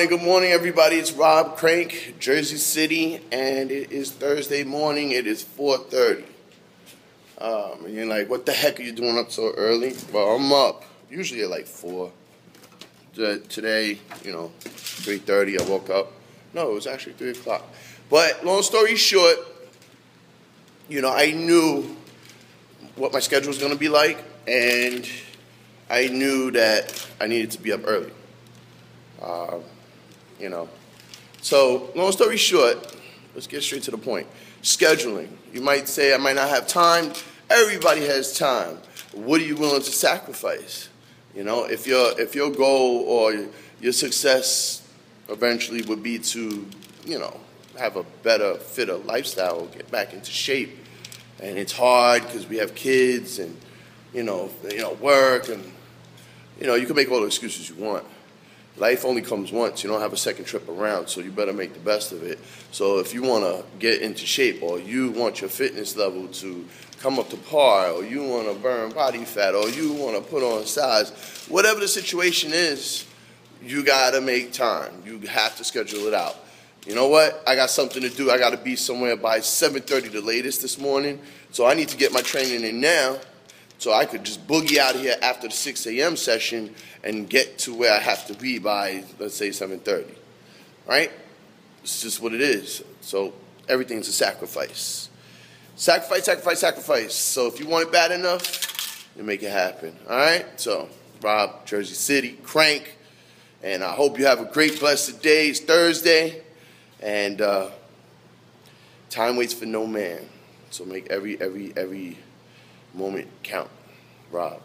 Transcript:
Good morning, everybody. It's Rob Crank, Jersey City, and it is Thursday morning. It is 4:30. And you're like, what the heck are you doing up so early? Well, I'm up usually at like 4. Today, 3:30, I woke up. No, it was actually 3 o'clock. But long story short, I knew what my schedule was going to be like, and I knew that I needed to be up early. So long story short, let's get straight to the point. Scheduling. You might say I might not have time. Everybody has time. What are you willing to sacrifice? If your goal or your success eventually would be to, have a better, fitter lifestyle, get back into shape, and it's hard because we have kids and work, and you can make all the excuses you want. Life only comes once. You don't have a second trip around, so you better make the best of it. So if you want to get into shape, or you want your fitness level to come up to par, or you want to burn body fat, or you want to put on size, whatever the situation is, you got to make time. You have to schedule it out. You know what? I got something to do. I got to be somewhere by 7:30 the latest this morning, so I need to get my training in now so I could just boogie out of here after the 6 a.m. session and get to where I have to be by, let's say, 7:30, right? It's just what it is. So everything's a sacrifice. Sacrifice, sacrifice, sacrifice. So if you want it bad enough, you make it happen, all right? So Rob, Jersey City, Crank, and I hope you have a great, blessed day. It's Thursday, and time waits for no man. So make every moment count. Rob.